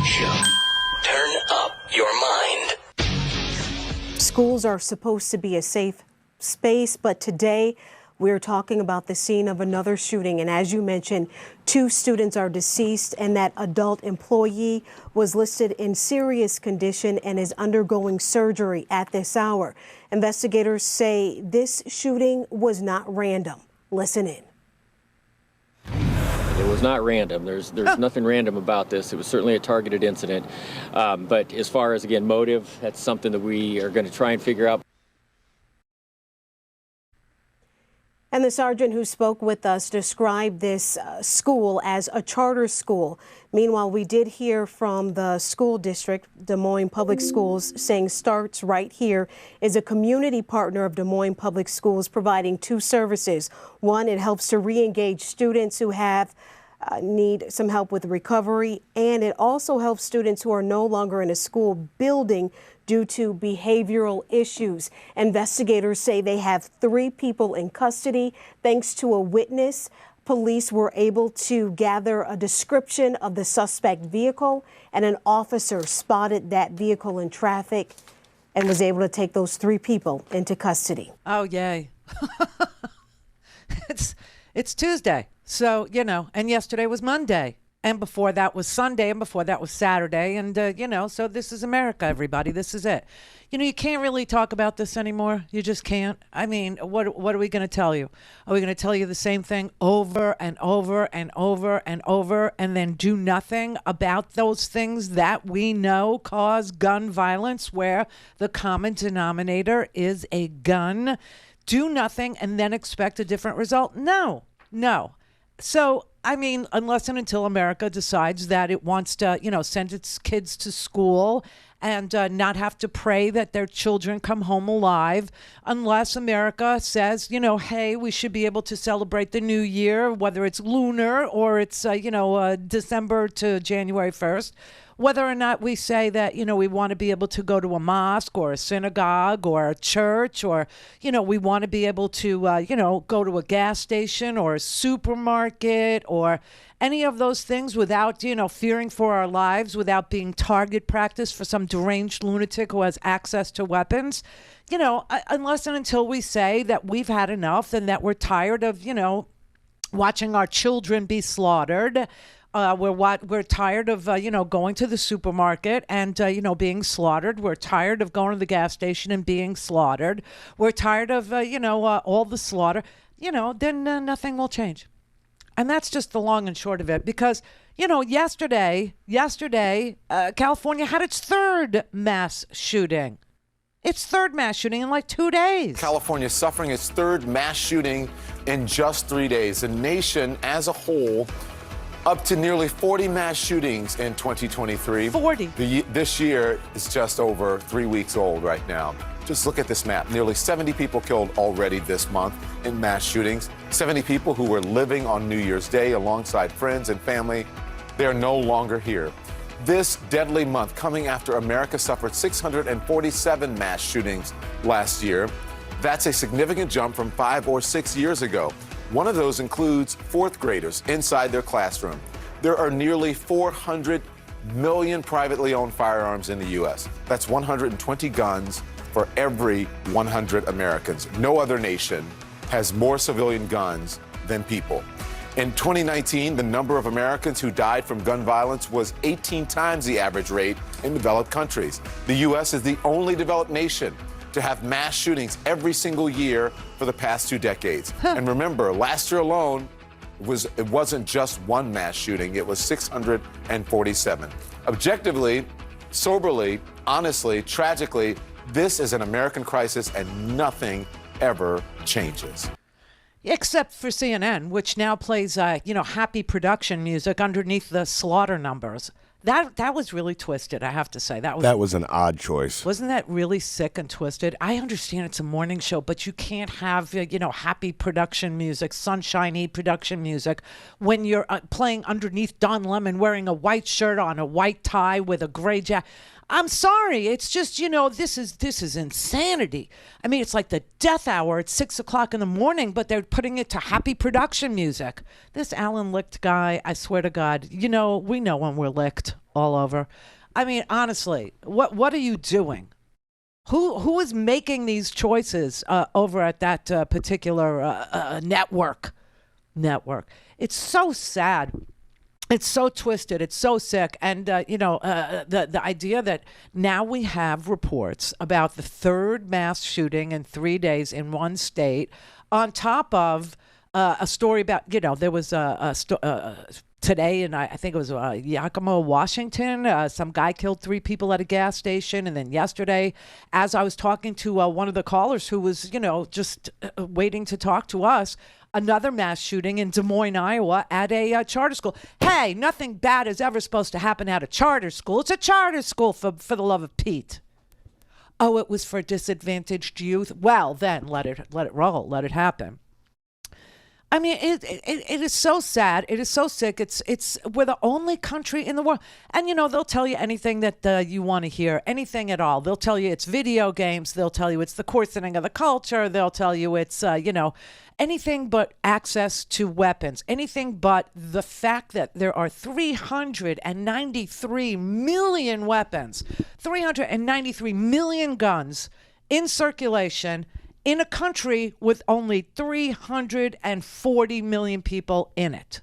Show. Turn up your mind. Schools are supposed to be a safe space, but today we're talking about the scene of another shooting. And as you mentioned, 2 students are deceased, and that adult employee was listed in serious condition and is undergoing surgery at this hour. Investigators say this shooting was not random. Listen in. It was not random. There's nothing random about this. It was certainly a targeted incident. But as far as, again, motive, that's something that we are going to try and figure out. And the sergeant who spoke with us described this school as a charter school. Meanwhile, we did hear from the school district, Des Moines Public Schools, saying Starts Right Here is a community partner of Des Moines Public Schools, providing 2 services. One, it helps to re-engage students who have need some help with recovery, and it also helps students who are no longer in a school building due to behavioral issues. Investigators say they have 3 people in custody. Thanks to a witness, police were able to gather a description of the suspect vehicle, and an officer spotted that vehicle in traffic and was able to take those 3 people into custody. Oh, yay. It's Tuesday. So, and yesterday was Monday. And before that was Sunday, and before that was Saturday. And, so this is America, everybody. This is it. You can't really talk about this anymore. You just can't. I mean, what are we going to tell you? Are we going to tell you the same thing over and over and over and over, and then do nothing about those things that we know cause gun violence, where the common denominator is a gun? Do nothing and then expect a different result? No. So, I mean, unless and until America decides that it wants to, send its kids to school and not have to pray that their children come home alive, unless America says, hey, we should be able to celebrate the new year, whether it's lunar or it's, December to January 1st, whether or not we say that, we want to be able to go to a mosque or a synagogue or a church, or, we want to be able to, go to a gas station or a supermarket or any of those things without, fearing for our lives, without being target practice for some deranged lunatic who has access to weapons, unless and until we say that we've had enough and that we're tired of, watching our children be slaughtered. We're tired of, going to the supermarket and, being slaughtered. We're tired of going to the gas station and being slaughtered. We're tired of, all the slaughter, then nothing will change. And that's just the long and short of it, because, yesterday, California had its 3rd mass shooting. Its 3rd mass shooting in like 2 days. California suffering its 3rd mass shooting in just 3 days. The nation as a whole up to nearly 40 mass shootings in 2023. 40. This year is just over 3 weeks old right now. Just look at this map. Nearly 70 people killed already this month in mass shootings. 70 people who were living on New Year's Day alongside friends and family. They are no longer here. This deadly month coming after America suffered 647 mass shootings last year. That's a significant jump from 5 or 6 years ago. One of those includes 4th graders inside their classroom. There are nearly 400 million privately owned firearms in the U.S. That's 120 guns for every 100 Americans. No other nation has more civilian guns than people. In 2019, the number of Americans who died from gun violence was 18 times the average rate in developed countries. The U.S. is the only developed nation to have mass shootings every single year for the past 2 decades. And remember, last year alone, it wasn't just one mass shooting, it was 647. Objectively, soberly, honestly, tragically, this is an American crisis and nothing ever changes. Except for CNN, which now plays, happy production music underneath the slaughter numbers. That was really twisted, I have to say. That was an odd choice. Wasn't that really sick and twisted? I understand it's a morning show, but you can't have, happy production music, sunshiny production music when you're playing underneath Don Lemon wearing a white shirt on a white tie with a gray jacket. I'm sorry. It's just, this is insanity. I mean, it's like the death hour at 6 o'clock in the morning, but they're putting it to happy production music. This Alan Licht guy, I swear to God, we know when we're licked. all over. I mean, honestly, what are you doing? Who is making these choices over at that particular network? It's so sad. It's so twisted. It's so sick. And, the idea that now we have reports about the third mass shooting in 3 days in one state, on top of a story about, there was today, and I think it was Yakima, Washington. Some guy killed 3 people at a gas station. And then yesterday, as I was talking to one of the callers who was, just waiting to talk to us, another mass shooting in Des Moines, Iowa at a charter school. Hey, nothing bad is ever supposed to happen at a charter school. It's a charter school, for the love of Pete. Oh, it was for disadvantaged youth? Well, then let it roll. Let it happen. I mean, it is so sad. It is so sick. We're the only country in the world. And, they'll tell you anything that you want to hear, anything at all. They'll tell you it's video games. They'll tell you it's the coarsening of the culture. They'll tell you it's, anything but access to weapons, anything but the fact that there are 393 million weapons, 393 million guns in circulation in a country with only 340 million people in it.